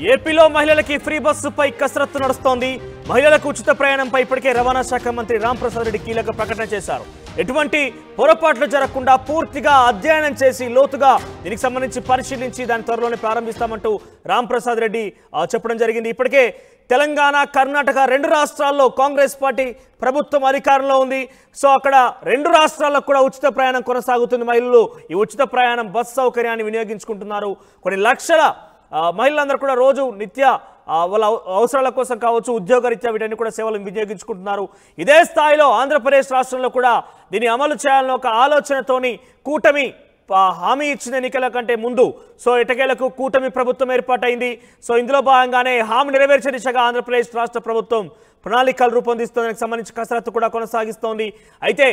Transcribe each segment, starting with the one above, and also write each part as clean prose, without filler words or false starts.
ఏపీలో మహిళలకి ఫ్రీ బస్సుపై కసరత్తు నడుస్తోంది. మహిళలకు ఉచిత ప్రయాణంపై ఇప్పటికే రవాణా శాఖ మంత్రి రాంప్రసాద్ రెడ్డి కీలక ప్రకటన చేశారు. ఎటువంటి పొరపాట్లు జరగకుండా పూర్తిగా అధ్యయనం చేసి లోతుగా దీనికి సంబంధించి పరిశీలించి దాని త్వరలోనే ప్రారంభిస్తామంటూ రాంప్రసాద్ రెడ్డి చెప్పడం జరిగింది. ఇప్పటికే తెలంగాణ, కర్ణాటక రెండు రాష్ట్రాల్లో కాంగ్రెస్ పార్టీ ప్రభుత్వం అధికారంలో ఉంది. సో అక్కడ రెండు రాష్ట్రాల్లో కూడా ఉచిత ప్రయాణం కొనసాగుతుంది. మహిళలు ఈ ఉచిత ప్రయాణం బస్ సౌకర్యాన్ని వినియోగించుకుంటున్నారు. కొన్ని లక్షల మహిళలందరూ కూడా రోజు నిత్య వాళ్ళ అవసరాల కోసం కావచ్చు, ఉద్యోగరీత్యా వీటన్ని కూడా సేవలను వినియోగించుకుంటున్నారు. ఇదే స్థాయిలో ఆంధ్రప్రదేశ్ రాష్ట్రంలో కూడా దీన్ని అమలు చేయాలని ఒక ఆలోచనతోని కూటమి హామీ ఇచ్చిన ఎన్నికల కంటే ముందు సో ఎటకేలకు కూటమి ప్రభుత్వం ఏర్పాటైంది. సో ఇందులో భాగంగానే హామీ నెరవేర్చే దిశగా ఆంధ్రప్రదేశ్ రాష్ట్ర ప్రభుత్వం ప్రణాళికలు రూపొందిస్తోందానికి సంబంధించి కసరత్తు కూడా కొనసాగిస్తోంది. అయితే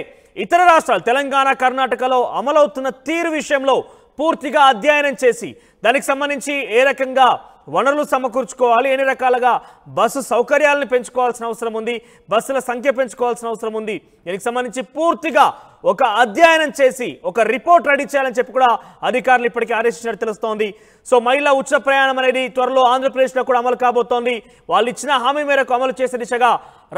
ఇతర రాష్ట్రాలు తెలంగాణ, కర్ణాటకలో అమలవుతున్న తీరు విషయంలో పూర్తిగా అధ్యయనం చేసి దానికి సంబంధించి ఏ రకంగా వనరులు సమకూర్చుకోవాలి, ఎన్ని రకాలుగా బస్సు సౌకర్యాలను పెంచుకోవాల్సిన అవసరం ఉంది, బస్సుల సంఖ్య పెంచుకోవాల్సిన అవసరం ఉంది, దీనికి సంబంధించి పూర్తిగా ఒక అధ్యయనం చేసి ఒక రిపోర్ట్ రెడీ చేయాలని చెప్పి కూడా అధికారులు ఇప్పటికీ ఆదేశించినట్టు తెలుస్తోంది. సో మహిళా ఉచిత ప్రయాణం అనేది త్వరలో ఆంధ్రప్రదేశ్లో కూడా అమలు కాబోతోంది. వాళ్ళు ఇచ్చిన హామీ మేరకు అమలు చేసే దిశగా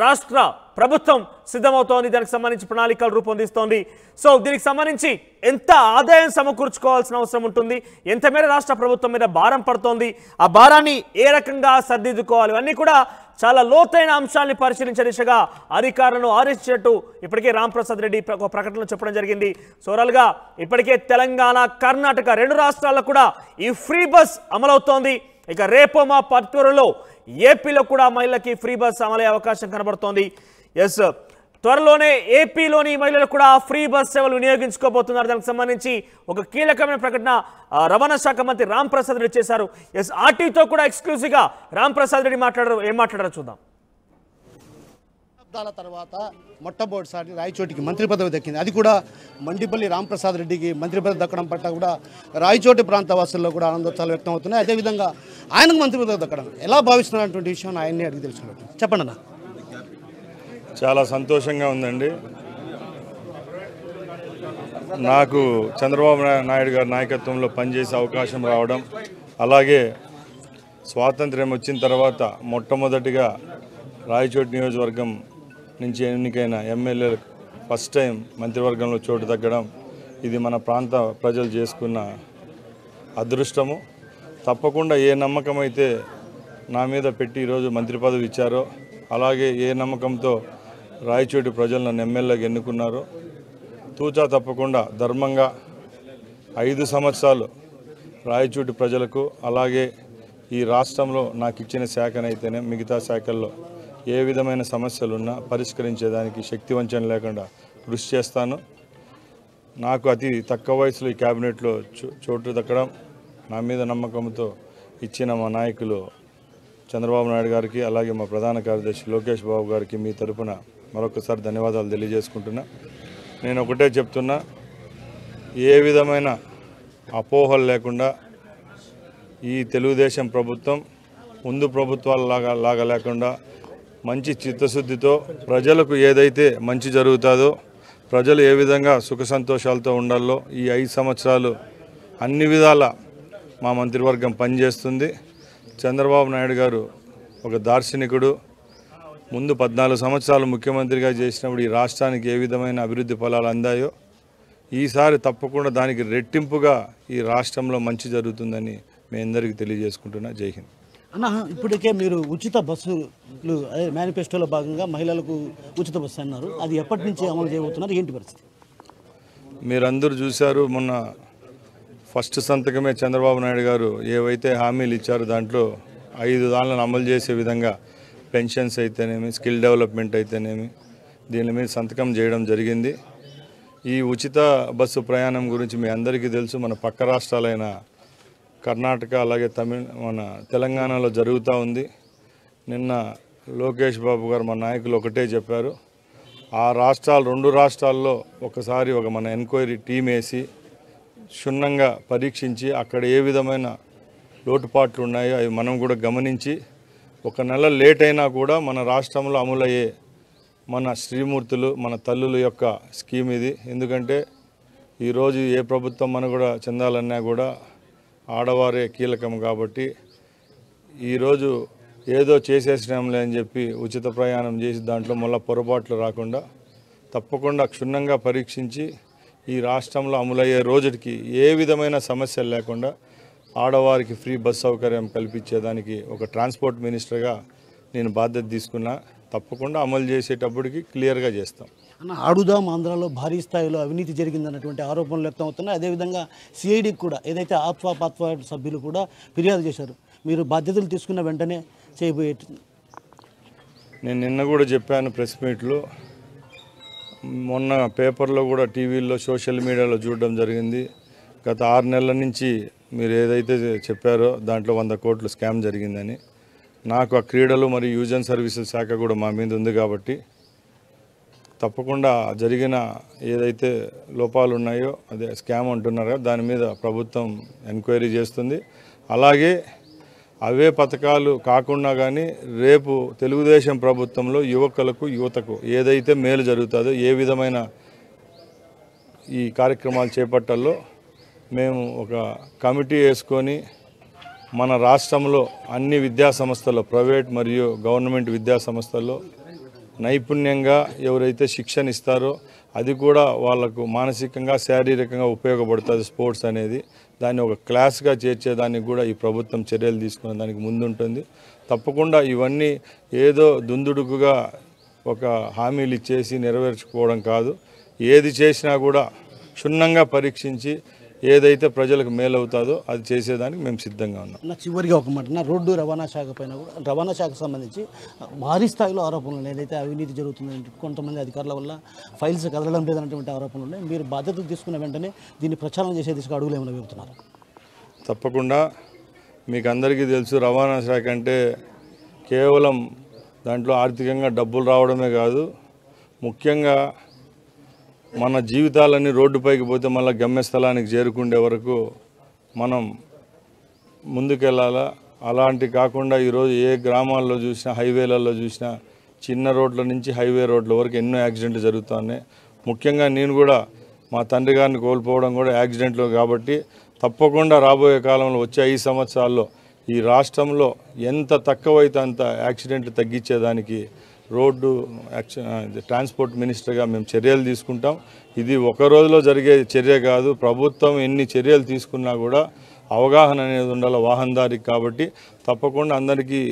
రాష్ట్ర ప్రభుత్వం సిద్ధమవుతోంది. దానికి సంబంధించి ప్రణాళికలు రూపొందిస్తోంది. సో దీనికి సంబంధించి ఎంత ఆదాయం సమకూర్చుకోవాల్సిన అవసరం ఉంటుంది, ఎంత మేర రాష్ట్ర ప్రభుత్వం మీద భారం పడుతోంది, ఆ భారాన్ని ఏ రకంగా సర్దిద్దుకోవాలి, అన్నీ కూడా చాలా లోతైన అంశాన్ని పరిశీలించే దిశగా అధికారులను ఆదేశించినట్టు ఇప్పటికే రాంప్రసాద్ రెడ్డి ఒక ప్రకటనలో చెప్పడం జరిగింది. సోరల్గా ఇప్పటికే తెలంగాణ, కర్ణాటక రెండు రాష్ట్రాల్లో కూడా ఈ ఫ్రీ బస్ అమలవుతోంది. ఇక రేపో మా త్వరలో ఏపీలో కూడా మహిళలకి ఫ్రీ బస్ అమలయ్యే అవకాశం కనబడుతోంది. ఎస్, త్వరలోనే ఏపీలోని మహిళలు కూడా ఫ్రీ బస్ సేవలు వినియోగించుకోబోతున్నారు. దానికి సంబంధించి ఒక కీలకమైన ప్రకటన రవాణా శాఖ మంత్రి రాంప్రసాద్ రెడ్డి చేశారు. ఎస్, ఆర్టీతో కూడా ఎక్స్క్లూజివ్గా రాంప్రసాద్ రెడ్డి ఏం మాట్లాడారో చూద్దాం. శతాబ్దాల తర్వాత మొట్టమొదటిసారి రాయచోటికి మంత్రి పదవి దక్కింది. అది కూడా మండిపల్లి రాంప్రసాద్ రెడ్డికి మంత్రి పదవి దక్కడం పట్ల కూడా రాయచోటి ప్రాంత వాసుల్లో కూడా ఆనందోత్సాహాలు వ్యక్తం అవుతున్నాయి. అదేవిధంగా ఆయనకు మంత్రి పదవి దక్కడం ఎలా భావిస్తున్నటువంటి విషయం ఆయన్ని అడిగి తెలుసుకున్నట్టు చెప్పండి అన్న. చాలా సంతోషంగా ఉందండి. నాకు చంద్రబాబు నాయుడు గారి నాయకత్వంలో పనిచేసే అవకాశం రావడం, అలాగే స్వాతంత్ర్యం వచ్చిన తర్వాత మొట్టమొదటిగా రాయచోటి నియోజకవర్గం నుంచి ఎన్నికైన ఎమ్మెల్యే ఫస్ట్ టైం మంత్రివర్గంలో చోటు తగ్గడం, ఇది మన ప్రాంత ప్రజలు చేసుకున్న అదృష్టము. తప్పకుండా ఏ నమ్మకం అయితే నా మీద పెట్టి ఈరోజు మంత్రి పదవి ఇచ్చారో, అలాగే ఏ నమ్మకంతో రాయచోటి ప్రజలు నన్ను ఎమ్మెల్యేగా ఎన్నుకున్నారో తూచా తప్పకుండా ధర్మంగా 5 సంవత్సరాలు రాయచోటి ప్రజలకు, అలాగే ఈ రాష్ట్రంలో నాకు ఇచ్చిన శాఖనైతేనే మిగతా శాఖల్లో ఏ విధమైన సమస్యలున్నా పరిష్కరించేదానికి శక్తివంచన లేకుండా కృషి చేస్తాను. నాకు అతి తక్కువ వయసులో ఈ క్యాబినెట్లో చోటు దక్కడం, నా మీద నమ్మకంతో ఇచ్చిన మా నాయకులు చంద్రబాబు నాయుడు గారికి, అలాగే మా ప్రధాన కార్యదర్శి లోకేష్ బాబు గారికి మీ తరఫున మరొకసారి ధన్యవాదాలు తెలియజేసుకుంటున్నా. నేను ఒకటే చెప్తున్నా, ఏ విధమైన అపోహలు లేకుండా ఈ తెలుగుదేశం ప్రభుత్వం ముందు ప్రభుత్వాల లాగా లేకుండా మంచి చిత్తశుద్ధితో ప్రజలకు ఏదైతే మంచి జరుగుతుందో, ప్రజలు ఏ విధంగా సుఖ సంతోషాలతో ఉండాలో ఈ 5 సంవత్సరాలు అన్ని విధాల మా మంత్రివర్గం పనిచేస్తుంది. చంద్రబాబు నాయుడు గారు ఒక దార్శనికుడు. ముందు 14 సంవత్సరాలు ముఖ్యమంత్రిగా చేసినప్పుడు ఈ రాష్ట్రానికి ఏ విధమైన అభివృద్ధి ఫలాలు అందాయో ఈసారి తప్పకుండా దానికి రెట్టింపుగా ఈ రాష్ట్రంలో మంచి జరుగుతుందని మీ అందరికీ తెలియజేసుకుంటున్నా. జై హింద్. అన్న, ఇప్పటికే మీరు ఉచిత బస్సులు మేనిఫెస్టోలో భాగంగా మహిళలకు ఉచిత బస్సు అన్నారు. అది ఎప్పటి నుంచి అమలు చేయబోతున్నారు, ఏంటి పరిస్థితి? మీరందరూ చూశారు, మొన్న ఫస్ట్ సంతకమే చంద్రబాబు నాయుడు గారు ఏవైతే హామీలు ఇచ్చారో దాంట్లో 5 దానిలను అమలు చేసే విధంగా పెన్షన్స్ అయితేనేమి, స్కిల్ డెవలప్మెంట్ అయితేనేమి దీని మీద సంతకం చేయడం జరిగింది. ఈ ఉచిత బస్సు ప్రయాణం గురించి మీ అందరికీ తెలుసు. మన పక్క రాష్ట్రాలైన కర్ణాటక, అలాగే మన తెలంగాణలో జరుగుతూ ఉంది. నిన్న లోకేష్ బాబు గారు మన నాయకులు ఒకటే చెప్పారు, ఆ రాష్ట్రాలు 2 రాష్ట్రాల్లో ఒకసారి మన ఎంక్వైరీ టీం వేసి క్షుణ్ణంగా పరీక్షించి అక్కడ ఏ విధమైన లోటుపాట్లు ఉన్నాయో అవి మనం కూడా గమనించి 1 నెల లేట్ అయినా కూడా మన రాష్ట్రంలో అమలయ్యే మన శ్రీమూర్తులు, మన తల్లుల యొక్క స్కీమ్ ఇది. ఎందుకంటే ఈరోజు ఏ ప్రభుత్వం మన కూడా చెందాలన్నా కూడా ఆడవారే కీలకం కాబట్టి ఈరోజు ఏదో చేసేసినాంలే అని చెప్పి ఉచిత ప్రయాణం చేసి దాంట్లో మళ్ళీ పొరపాట్లు రాకుండా తప్పకుండా క్షుణ్ణంగా పరీక్షించి ఈ రాష్ట్రంలో అమలయ్యే రోజుకి ఏ విధమైన సమస్యలు లేకుండా ఆడవారికి ఫ్రీ బస్ సౌకర్యం కల్పించేదానికి ఒక ట్రాన్స్పోర్ట్ మినిస్టర్గా నేను బాధ్యత తీసుకున్నా. తప్పకుండా అమలు చేసేటప్పటికి క్లియర్గా చేస్తాం. అన్న, ఆడుదాం ఆంధ్రాలో భారీ స్థాయిలో అవినీతి జరిగిందన్నటువంటి ఆరోపణలు వ్యక్తం అవుతున్నాయి. అదేవిధంగా సిఐడికి కూడా ఏదైతే ఆత్వా పాత్వా సభ్యులు కూడా ఫిర్యాదు చేశారు. మీరు బాధ్యతలు తీసుకున్న వెంటనే చేయబోయే నేను నిన్న కూడా చెప్పాను ప్రెస్ మీట్లో, మొన్న పేపర్లో కూడా టీవీల్లో సోషల్ మీడియాలో చూడడం జరిగింది. గత 6 నెలల నుంచి మీరు ఏదైతే చెప్పారో దాంట్లో 100 కోట్లు స్కామ్ జరిగిందని. నాకు ఆ క్రీడలు మరియు యూజ్ అండ్ సర్వీసెస్ శాఖ కూడా మా మీద ఉంది కాబట్టి తప్పకుండా జరిగిన ఏదైతే లోపాలు ఉన్నాయో అదే స్కామ్ అంటున్నారో దాని మీద ప్రభుత్వం ఎంక్వైరీ చేస్తుంది. అలాగే అవే పథకాలు కాకుండా కానీ రేపు తెలుగుదేశం ప్రభుత్వంలో యువతకు ఏదైతే మేలు జరుగుతుందో, ఏ విధమైన ఈ కార్యక్రమాలు చేపట్టాలో మేము ఒక కమిటీ వేసుకొని మన రాష్ట్రంలో అన్ని విద్యా సంస్థల్లో, ప్రైవేట్ మరియు గవర్నమెంట్ విద్యా సంస్థల్లో నైపుణ్యంగా ఎవరైతే శిక్షణ ఇస్తారో అది కూడా వాళ్ళకు మానసికంగా శారీరకంగా ఉపయోగపడుతుంది స్పోర్ట్స్ అనేది. దాన్ని ఒక క్లాస్గా చేర్చేదానికి కూడా ఈ ప్రభుత్వం చర్యలు తీసుకునే దానికి ముందుంటుంది. తప్పకుండా ఇవన్నీ ఏదో దుందుడుకుగా ఒక హామీలు ఇచ్చేసి నెరవేర్చుకోవడం కాదు. ఏది చేసినా కూడా క్షుణ్ణంగా పరీక్షించి ఏదైతే ప్రజలకు మేలవుతుందో అది చేసేదానికి మేము సిద్ధంగా ఉన్నాం. నా చివరిగా ఒక మాట, నా రోడ్డు రవాణా శాఖ పైన కూడా రవాణా శాఖకు సంబంధించి భారీ స్థాయిలో ఆరోపణలు ఏదైతే అవినీతి జరుగుతుందంటే కొంతమంది అధికారుల వల్ల ఫైల్స్ కదలడం లేదన్నటువంటి ఆరోపణలు ఉన్నాయి. మీరు బాధ్యతలు తీసుకున్న వెంటనే దీన్ని ప్రచారం చేసే దిశగా అడుగులు ఏమైనా వెళ్తున్నారు? తప్పకుండా. మీకు అందరికీ తెలుసు, రవాణా శాఖ అంటే కేవలం దాంట్లో ఆర్థికంగా డబ్బులు రావడమే కాదు, ముఖ్యంగా మన జీవితాలన్నీ రోడ్డుపైకి పోతే మళ్ళీ గమ్యస్థలానికి చేరుకునే వరకు మనం ముందుకెళ్ళాలా. అలాంటి కాకుండా ఈరోజు ఏ గ్రామాల్లో చూసినా, హైవేలలో చూసినా, చిన్న రోడ్ల నుంచి హైవే రోడ్ల వరకు ఎన్నో యాక్సిడెంట్లు జరుగుతున్నాయి. ముఖ్యంగా నేను కూడా మా తండ్రి గారిని కోల్పోవడం కూడా యాక్సిడెంట్లు కాబట్టి తప్పకుండా రాబోయే కాలంలో వచ్చే 5 సంవత్సరాల్లో ఈ రాష్ట్రంలో ఎంత తక్కువైతే అంత యాక్సిడెంట్లు తగ్గించేదానికి రోడ్డు ట్రాన్స్పోర్ట్ మినిస్టర్గా మేము చర్యలు తీసుకుంటాం. ఇది ఒక రోజులో జరిగే చర్య కాదు. ప్రభుత్వం ఎన్ని చర్యలు తీసుకున్నా కూడా అవగాహన అనేది ఉండాలి వాహనదారికి. కాబట్టి తప్పకుండా అందరికీ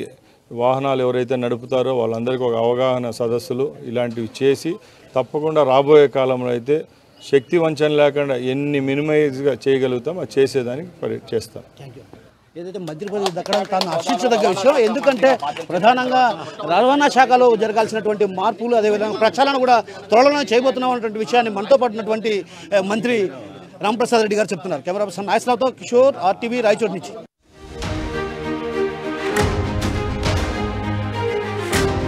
వాహనాలు ఎవరైతే నడుపుతారో వాళ్ళందరికీ ఒక అవగాహన సదస్సులు ఇలాంటివి చేసి తప్పకుండా రాబోయే కాలంలో అయితే శక్తి వంచన లేకుండా ఎన్ని మినిమైజ్గా చేయగలుగుతాం అది చేసేదానికి చేస్తాం. ఏదైతే మంత్రి పదవి దక్కడం తాను హర్షించదగ్గ విషయం. ఎందుకంటే ప్రధానంగా రవాణా శాఖలో జరగాల్సినటువంటి మార్పులు, అదేవిధంగా ప్రక్షాళన కూడా త్వరలోనే చేయబోతున్నాం అన్నటువంటి విషయాన్ని మనతో పడినటువంటి మంత్రి రాంప్రసాద్ రెడ్డి గారు చెప్తున్నారు. కెమెరా పర్సన్ నాయస్రావుతో కిషోర్, RTV రాయచోటి నుంచి.